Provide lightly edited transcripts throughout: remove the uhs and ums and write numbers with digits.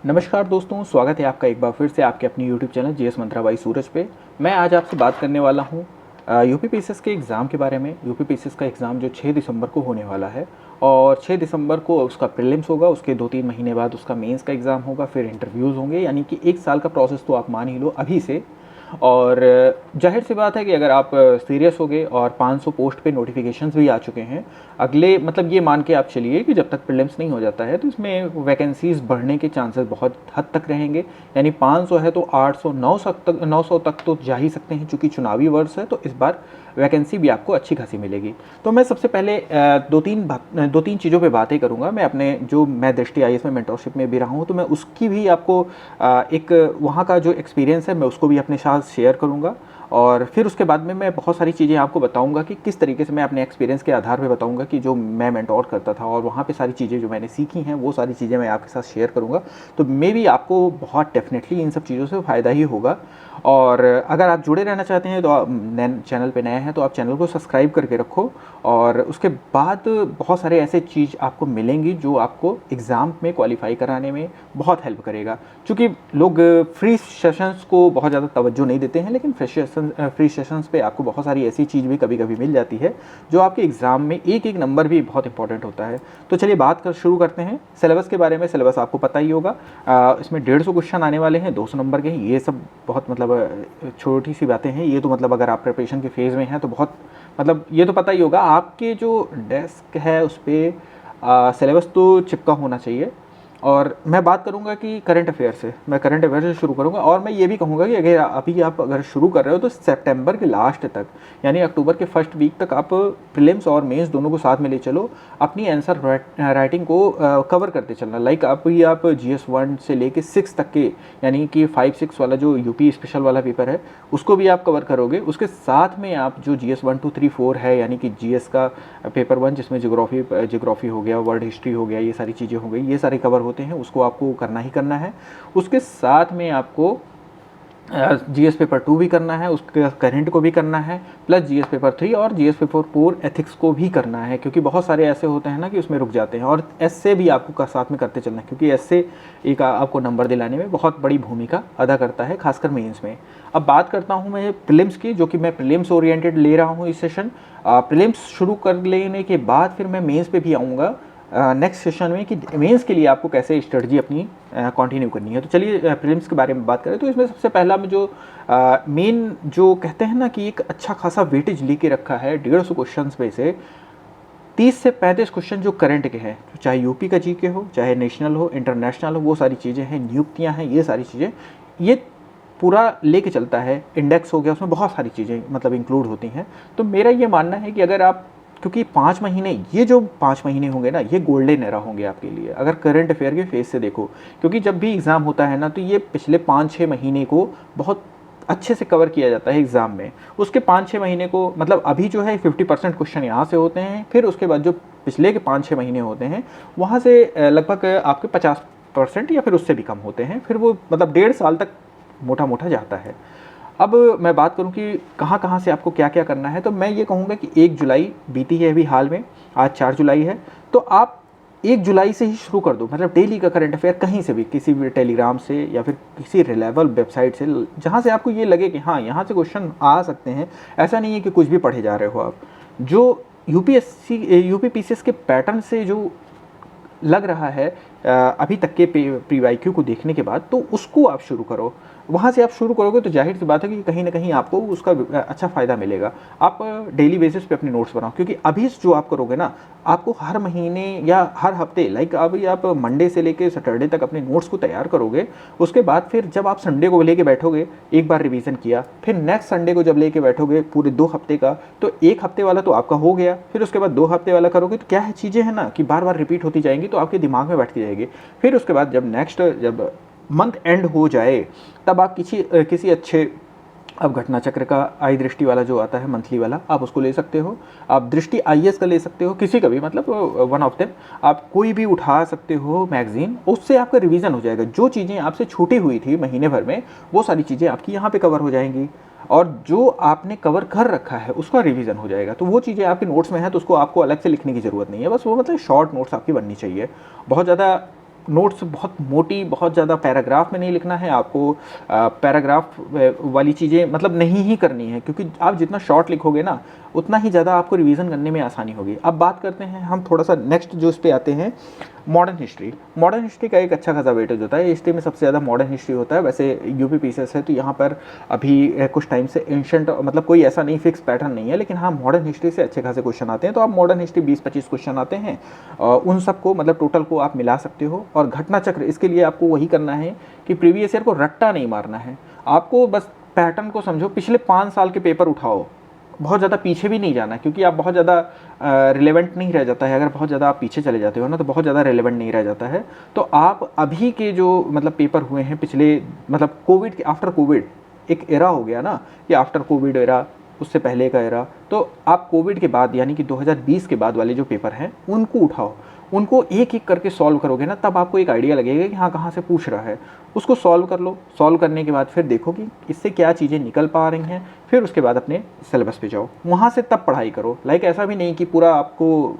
नमस्कार दोस्तों, स्वागत है आपका एक बार फिर से आपके अपनी YouTube channel GS Mantra by Suraj पे। मैं आज आपसे बात करने वाला हूँ यूपीपीसीएस के एग्ज़ाम के बारे में। यूपीपीसीएस का एग्ज़ाम जो 6 दिसंबर को होने वाला है और 6 दिसंबर को उसका प्रीलिम्स होगा, उसके 2-3 महीने बाद उसका मेंस का एग्ज़ाम होगा, फिर इंटरव्यूज़ होंगे, यानी कि 1 साल का प्रोसेस तो आप मान ही लो अभी से। और ज़ाहिर सी बात है कि अगर आप सीरियस हो गए और 500 पोस्ट पे नोटिफिकेशंस भी आ चुके हैं, अगले मतलब ये मान के आप चलिए कि जब तक प्रीलिम्स नहीं हो जाता है तो इसमें वैकेंसीज़ बढ़ने के चांसेस बहुत हद तक रहेंगे। यानी 500 है तो 800 900 तक तो जा ही सकते हैं, चूँकि चुनावी वर्ष है तो इस बार वैकेंसी भी आपको अच्छी खासी मिलेगी। तो मैं सबसे पहले दो तीन चीज़ों पे बातें करूँगा। मैं अपने जो मैं दृष्टि आईएएस में मेंटरशिप में भी रहा हूँ, तो मैं उसकी भी आपको एक वहाँ का जो एक्सपीरियंस है मैं उसको भी अपने साथ शेयर करूँगा। और फिर उसके बाद में मैं बहुत सारी चीज़ें आपको बताऊंगा कि किस तरीके से मैं अपने एक्सपीरियंस के आधार पे बताऊंगा कि जो मैं मेंटोर करता था और वहाँ पे सारी चीज़ें जो मैंने सीखी हैं वो सारी चीज़ें मैं आपके साथ शेयर करूँगा। तो मे बी आपको बहुत डेफिनेटली इन सब चीज़ों से फ़ायदा ही होगा। और अगर आप जुड़े रहना चाहते हैं तो आप चैनल पे नए हैं तो आप चैनल को सब्सक्राइब करके रखो। और उसके बाद बहुत सारे ऐसे चीज़ आपको मिलेंगी जो आपको एग्ज़ाम में क्वालिफाई कराने में बहुत हेल्प करेगा। क्योंकि लोग फ्री सेशंस को बहुत ज़्यादा तवज्जो नहीं देते हैं, लेकिन फ्री सेशंस पे आपको बहुत सारी ऐसी चीज़ भी कभी कभी मिल जाती है जो आपके एग्ज़ाम में एक एक नंबर भी बहुत इंपॉर्टेंट होता है। तो चलिए शुरू करते हैं सिलेबस के बारे में। सिलेबस आपको पता ही होगा, इसमें 150 क्वेश्चन आने वाले हैं, 200 नंबर के हैं। ये सब बहुत मतलब छोटी सी बातें हैं। ये तो मतलब अगर आप प्रिपरेशन के फेज़ में हैं तो बहुत मतलब ये तो पता ही होगा। आपके जो डेस्क है उस पर सिलेबस तो चिपका होना चाहिए। और मैं बात करूंगा कि करंट अफेयर से, मैं करंट अफेयर से शुरू करूंगा। और मैं ये भी कहूँगा कि अगर अभी आप अगर शुरू कर रहे हो तो सितंबर के लास्ट तक यानी अक्टूबर के फर्स्ट वीक तक आप प्रीलिम्स और मेंस दोनों को साथ में ले चलो। अपनी आंसर राइटिंग को कवर करते चलना। लाइक आप GS 1 से लेके 6 तक के, यानी कि 5-6 वाला जो यूपी स्पेशल वाला पेपर है उसको भी आप कवर करोगे। उसके साथ में आप जो GS 1, 2, 3, 4 है, यानी कि GS का पेपर 1 जिसमें जियोग्राफी हो गया, वर्ल्ड हिस्ट्री हो गया, ये सारी चीज़ें हो गई, ये सारे कवर होते हैं, उसको आपको करना ही करना है। उसके साथ में आपको GS पेपर 2 भी करना है, उसके करंट को भी करना है, प्लस GS पेपर 3 और GS पेपर 4 एथिक्स को भी करना है। क्योंकि बहुत सारे ऐसे होते हैं ना कि उसमें रुक जाते हैं। और एससे भी आपको साथ में करते चलना है, क्योंकि एससे एक आपको नंबर दिलाने में बहुत बड़ी भूमिका अदा करता है, खासकर मेंस में। अब बात करता हूँ मैं प्रीलिम्स की, जो कि मैं प्रीलिम्स ओरिएंटेड ले रहा हूँ इस सेशन। प्रीलिम्स शुरू कर लेने के बाद फिर मैं मेंस पे भी आऊँगा नेक्स्ट सेशन में कि मेंस के लिए आपको कैसे स्ट्रेटजी अपनी कंटिन्यू करनी है। तो चलिए प्रीलिम्स के बारे में बात करें। तो इसमें सबसे पहला में जो मेन जो कहते हैं ना कि एक अच्छा खासा वेटेज लेके रखा है 150 क्वेश्चन में से 30 से 35 क्वेश्चन जो करंट के हैं, चाहे यूपी का जीके हो, चाहे नेशनल हो, इंटरनेशनल हो, वो सारी चीज़ें हैं, नियुक्तियाँ हैं, ये सारी चीज़ें ये पूरा लेके चलता है। इंडेक्स हो गया, उसमें बहुत सारी चीज़ें मतलब इंक्लूड होती हैं। तो मेरा ये मानना है कि अगर आप, क्योंकि 5 महीने, ये जो 5 महीने होंगे ना, ये गोल्डन एरा होंगे आपके लिए अगर करंट अफेयर के फेज से देखो। क्योंकि जब भी एग्ज़ाम होता है ना तो ये पिछले 5-6 महीने को बहुत अच्छे से कवर किया जाता है एग्ज़ाम में। उसके 5-6 महीने को मतलब अभी जो है 50% क्वेश्चन यहाँ से होते हैं, फिर उसके बाद जो पिछले के 5-6 महीने होते हैं वहाँ से लगभग आपके 50% या फिर उससे भी कम होते हैं। फिर वो मतलब 1.5 साल तक मोटा मोटा जाता है। अब मैं बात करूं कि कहाँ कहाँ से आपको क्या क्या करना है, तो मैं ये कहूँगा कि 1 जुलाई बीती है अभी हाल में, आज 4 जुलाई है, तो आप 1 जुलाई से ही शुरू कर दो। मतलब डेली का करंट अफेयर कहीं से भी, किसी भी टेलीग्राम से या फिर किसी रिलायबल वेबसाइट से, जहाँ से आपको ये लगे कि हाँ यहाँ से क्वेश्चन आ सकते हैं। ऐसा नहीं है कि कुछ भी पढ़े जा रहे हो आप। जो यूपीपीसीएस के पैटर्न से जो लग रहा है अभी तक के PYQ को देखने के बाद, तो उसको आप शुरू करो। वहाँ से आप शुरू करोगे तो जाहिर सी बात है कि कहीं ना कहीं आपको उसका अच्छा फ़ायदा मिलेगा। आप डेली बेसिस पे अपने नोट्स बनाओ, क्योंकि अभी जो आप करोगे ना, आपको हर महीने या हर हफ्ते, लाइक अभी आप मंडे से लेके सैटरडे तक अपने नोट्स को तैयार करोगे। उसके बाद फिर जब आप संडे को लेके बैठोगे, एक बार रिवीजन किया, फिर नेक्स्ट संडे को जब लेके बैठोगे पूरे 2 हफ्ते का, तो 1 हफ्ते वाला तो आपका हो गया। फिर उसके बाद 2 हफ्ते वाला करोगे तो क्या है, चीज़ें हैं ना कि बार बार रिपीट होती जाएंगी, तो आपके दिमाग में बैठती जाएगी। फिर उसके बाद जब मंथ एंड हो जाए तब आप किसी अच्छे, अब घटना चक्र का आई दृष्टि वाला जो आता है मंथली वाला, आप उसको ले सकते हो। आप दृष्टि IAS का ले सकते हो, किसी का भी, मतलब वन ऑफ देम आप कोई भी उठा सकते हो मैगजीन। उससे आपका रिवीजन हो जाएगा। जो चीज़ें आपसे छूटी हुई थी महीने भर में, वो सारी चीज़ें आपकी यहाँ पे कवर हो जाएंगी। और जो आपने कवर कर रखा है उसका रिवीजन हो जाएगा। तो वो चीज़ें आपके नोट्स में है तो उसको आपको अलग से लिखने की ज़रूरत नहीं है। बस वो मतलब शॉर्ट नोट्स आपकी बननी चाहिए। बहुत ज़्यादा नोट्स बहुत मोटी, बहुत ज़्यादा पैराग्राफ में नहीं लिखना है आपको, पैराग्राफ वाली चीज़ें मतलब नहीं ही करनी है, क्योंकि आप जितना शॉर्ट लिखोगे ना उतना ही ज़्यादा आपको रिवीजन करने में आसानी होगी। अब बात करते हैं हम थोड़ा सा नेक्स्ट जो इस पे आते हैं, मॉडर्न हिस्ट्री। मॉडर्न हिस्ट्री का एक अच्छा खासा वेटेज होता है, हिस्ट्री में सबसे ज़्यादा मॉडर्न हिस्ट्री होता है। वैसे यूपी पीसीएस है तो यहाँ पर अभी कुछ टाइम से एंशंट मतलब कोई ऐसा नहीं फिक्स पैटर्न नहीं है, लेकिन हाँ मॉडर्न हिस्ट्री से अच्छे खासे क्वेश्चन आते हैं। तो आप मॉडर्न हिस्ट्री 20-25 क्वेश्चन आते हैं, उन सबको मतलब टोटल को आप मिला सकते हो। और घटना चक्र, इसके लिए आपको वही करना है कि प्रीवियस ईयर को रट्टा नहीं मारना है, आपको बस पैटर्न को समझो, पिछले 5 साल के पेपर उठाओ, बहुत ज़्यादा पीछे भी नहीं जाना, क्योंकि आप बहुत ज़्यादा रिलेवेंट नहीं रह जाता है। अगर बहुत ज़्यादा आप पीछे चले जाते हो ना तो बहुत ज़्यादा रिलेवेंट नहीं रह जाता है। तो आप अभी के जो मतलब पेपर हुए हैं पिछले, मतलब कोविड के आफ्टर कोविड एक एरा हो गया ना, ये आफ्टर कोविड एरा, उससे पहले का एरा, तो आप कोविड के बाद यानी कि 2020 के बाद वाले जो पेपर हैं उनको उठाओ, उनको एक एक करके सॉल्व करोगे ना तब आपको एक आइडिया लगेगा कि हाँ कहाँ से पूछ रहा है। उसको सॉल्व कर लो, सॉल्व करने के बाद फिर देखो कि इससे क्या चीज़ें निकल पा रही हैं, फिर उसके बाद अपने सिलेबस पे जाओ, वहाँ से तब पढ़ाई करो। लाइक ऐसा भी नहीं कि पूरा आपको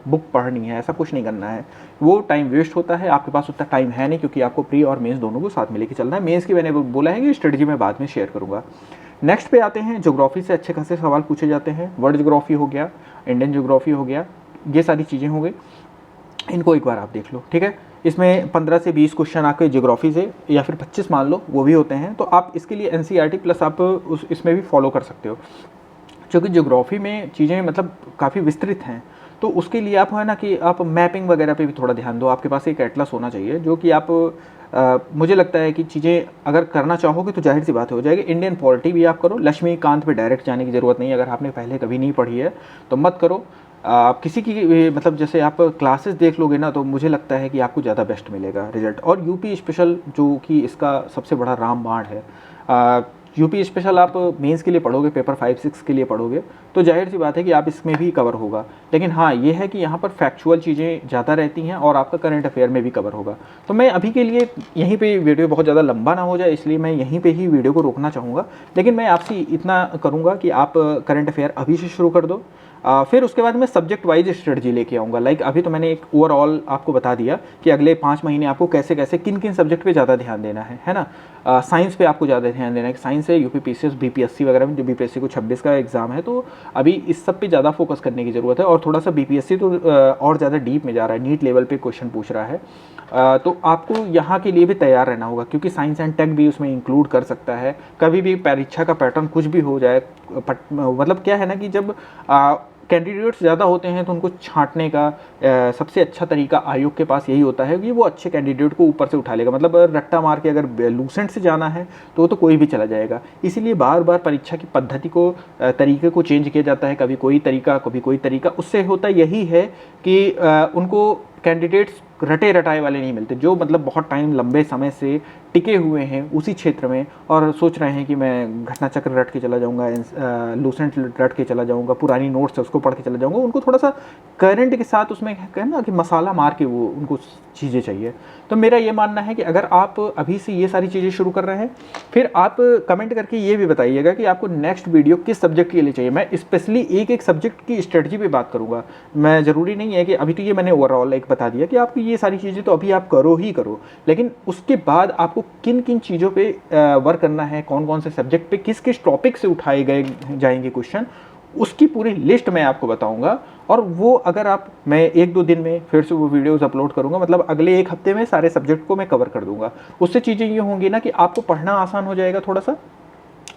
बुक पढ़नी है, ऐसा कुछ नहीं करना है, वो टाइम वेस्ट होता है, आपके पास उतना टाइम है नहीं, क्योंकि आपको प्री और मेंस दोनों को साथ में लेके चलना है। मेंस की मैंने बोला है कि स्ट्रेटजी में बाद में शेयर करूँगा। नेक्स्ट पे आते हैं, ज्योग्राफी से अच्छे खासे सवाल पूछे जाते हैं। वर्ल्ड ज्योग्राफी हो गया, इंडियन ज्योग्राफी हो गया, ये सारी चीज़ें हो गई, इनको एक बार आप देख लो, ठीक है। इसमें 15 से 20 क्वेश्चन आपके ज्योग्राफी से, या फिर 25 मान लो, वो भी होते हैं। तो आप इसके लिए एनसीईआरटी प्लस आप इसमें भी फॉलो कर सकते हो, क्योंकि ज्योग्राफी में चीज़ें मतलब काफ़ी विस्तृत हैं। तो उसके लिए आप है ना कि आप मैपिंग वगैरह पे भी थोड़ा ध्यान दो। आपके पास एक एटलस होना चाहिए जो कि आप मुझे लगता है कि चीज़ें अगर करना चाहोगे तो जाहिर सी बात हो जाएगी। इंडियन पॉलिटी भी आप करो, लक्ष्मीकांत पे डायरेक्ट जाने की ज़रूरत नहीं है। अगर आपने पहले कभी नहीं पढ़ी है तो मत करो। आप किसी की मतलब जैसे आप क्लासेस देख लोगे ना तो मुझे लगता है कि आपको ज़्यादा बेस्ट मिलेगा रिजल्ट। और यूपी स्पेशल जो कि इसका सबसे बड़ा रामबाण है, यूपी स्पेशल आप मेंस के लिए पढ़ोगे, पेपर 5-6 के लिए पढ़ोगे, तो जाहिर सी बात है कि आप इसमें भी कवर होगा। लेकिन हाँ ये है कि यहाँ पर फैक्चुअल चीज़ें ज़्यादा रहती हैं और आपका करंट अफेयर में भी कवर होगा। तो मैं अभी के लिए यहीं पे वीडियो बहुत ज़्यादा लंबा ना हो जाए, इसलिए मैं यहीं पे ही वीडियो को रोकना चाहूँगा। लेकिन मैं आपसे इतना करूँगा कि आप करंट अफेयर अभी से शुरू कर दो, फिर उसके बाद मैं सब्जेक्ट वाइज स्ट्रेटजी लेके आऊँगा। लाइक अभी तो मैंने एक ओवरऑल आपको बता दिया कि अगले 5 महीने आपको कैसे कैसे किन किन सब्जेक्ट पे ज़्यादा ध्यान देना है ना। साइंस पे आपको ज़्यादा ध्यान देना है, साइंस है, यूपी पीसीएस, बीपीएससी वगैरह में, जो बीपीएससी को 26 का एग्जाम है, तो अभी इस सब पे ज़्यादा फोकस करने की ज़रूरत है। और थोड़ा सा बीपीएससी तो और ज़्यादा डीप में जा रहा है, नीट लेवल पे क्वेश्चन पूछ रहा है। तो आपको यहाँ के लिए भी तैयार रहना होगा, क्योंकि साइंस एंड टेक भी उसमें इंक्लूड कर सकता है। कभी भी परीक्षा का पैटर्न कुछ भी हो जाए, मतलब क्या है ना कि जब कैंडिडेट्स ज़्यादा होते हैं तो उनको छांटने का सबसे अच्छा तरीका आयोग के पास यही होता है कि वो अच्छे कैंडिडेट को ऊपर से उठा लेगा। मतलब रट्टा मार के अगर लूसेंट से जाना है तो कोई भी चला जाएगा। इसीलिए बार बार परीक्षा की पद्धति को, तरीके को चेंज किया जाता है, कभी कोई तरीका कभी कोई तरीका। उससे होता यही है कि उनको कैंडिडेट्स रटे रटाए वाले नहीं मिलते, जो मतलब बहुत टाइम लंबे समय से टिके हुए हैं उसी क्षेत्र में और सोच रहे हैं कि मैं घटना चक्र रट के चला जाऊंगा, लूसेंट रट के चला जाऊंगा, पुरानी नोट्स है उसको पढ़ के चला जाऊंगा। उनको थोड़ा सा करंट के साथ उसमें कहना कि मसाला मार के वो उनको चीज़ें चाहिए। तो मेरा ये मानना है कि अगर आप अभी से ये सारी चीज़ें शुरू कर रहे हैं, फिर आप कमेंट करके ये भी बताइएगा कि आपको नेक्स्ट वीडियो किस सब्जेक्ट के लिए चाहिए। मैं स्पेशली एक एक सब्जेक्ट की स्ट्रेटजी पे बात करूँगा। मैं ज़रूरी नहीं है कि अभी तो ये मैंने ओवरऑल एक बता दिया कि आपको ये सारी चीज़ें तो अभी आप करो ही करो, लेकिन उसके बाद आपको किन किन चीज़ों पे वर्क करना है, कौन कौन से सब्जेक्ट पे किस किस टॉपिक से उठाए गए जाएंगे क्वेश्चन, उसकी पूरी लिस्ट मैं आपको बताऊंगा। और वो अगर आप, मैं 1-2 दिन में फिर से वो वीडियोस अपलोड करूंगा, मतलब अगले 1 हफ्ते में सारे सब्जेक्ट को मैं कवर कर दूंगा। उससे चीज़ें ये होंगी ना कि आपको पढ़ना आसान हो जाएगा, थोड़ा सा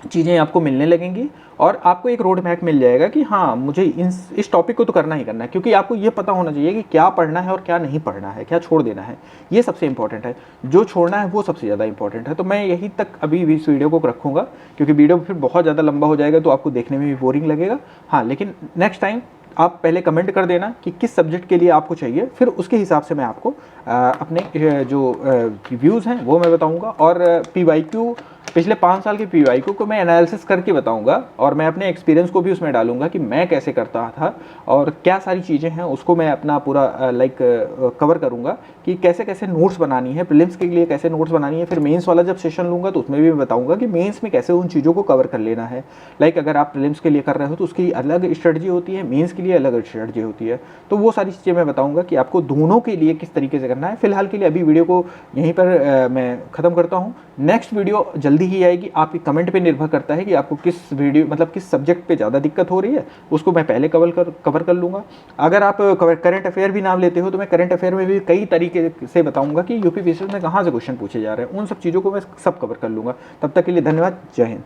चीज़ें आपको मिलने लगेंगी और आपको एक रोड मैप मिल जाएगा कि हाँ मुझे इस टॉपिक को तो करना ही करना है। क्योंकि आपको ये पता होना चाहिए कि क्या पढ़ना है और क्या नहीं पढ़ना है, क्या छोड़ देना है, ये सबसे इंपॉर्टेंट है। जो छोड़ना है वो सबसे ज़्यादा इंपॉर्टेंट है। तो मैं यहीं तक अभी इस वीडियो को रखूँगा, क्योंकि वीडियो फिर बहुत ज़्यादा लंबा हो जाएगा तो आपको देखने में भी बोरिंग लगेगा। हाँ, लेकिन नेक्स्ट टाइम आप पहले कमेंट कर देना कि किस सब्जेक्ट के लिए आपको चाहिए, फिर उसके हिसाब से मैं आपको अपने जो व्यूज़ हैं वो मैं बताऊंगा। और PYQ पिछले 5 साल के पीवाई को मैं एनालिसिस करके बताऊंगा और मैं अपने एक्सपीरियंस को भी उसमें डालूंगा कि मैं कैसे करता था और क्या सारी चीज़ें हैं उसको मैं अपना पूरा कवर करूंगा कि कैसे कैसे नोट्स बनानी है, प्रीलिम्स के लिए कैसे नोट्स बनानी है। फिर मेंस वाला जब सेशन लूंगा तो उसमें भी मैं बताऊंगा कि मेंस में कैसे उन चीज़ों को कवर कर लेना है। अगर आप प्रीलिम्स के लिए कर रहे हो तो उसकी अलग स्ट्रेटजी होती है, मेंस के लिए अलग स्ट्रेटजी होती है। तो वो सारी चीज़ें मैं बताऊंगा कि आपको दोनों के लिए किस तरीके से करना है। फिलहाल के लिए अभी वीडियो को यहीं पर मैं ख़त्म करता हूँ। नेक्स्ट वीडियो जल्दी ही आएगी। आपकी कमेंट पे निर्भर करता है कि आपको किस वीडियो किस सब्जेक्ट पे ज़्यादा दिक्कत हो रही है, उसको मैं पहले कवर कर लूँगा। अगर आप करंट अफेयर भी नाम लेते हो तो मैं करंट अफेयर में भी कई तरीके से बताऊँगा कि यूपी पीसीएस में कहाँ से क्वेश्चन पूछे जा रहे हैं। उन सब चीज़ों को मैं सब कवर कर लूँगा। तब तक के लिए धन्यवाद। जय हिंद।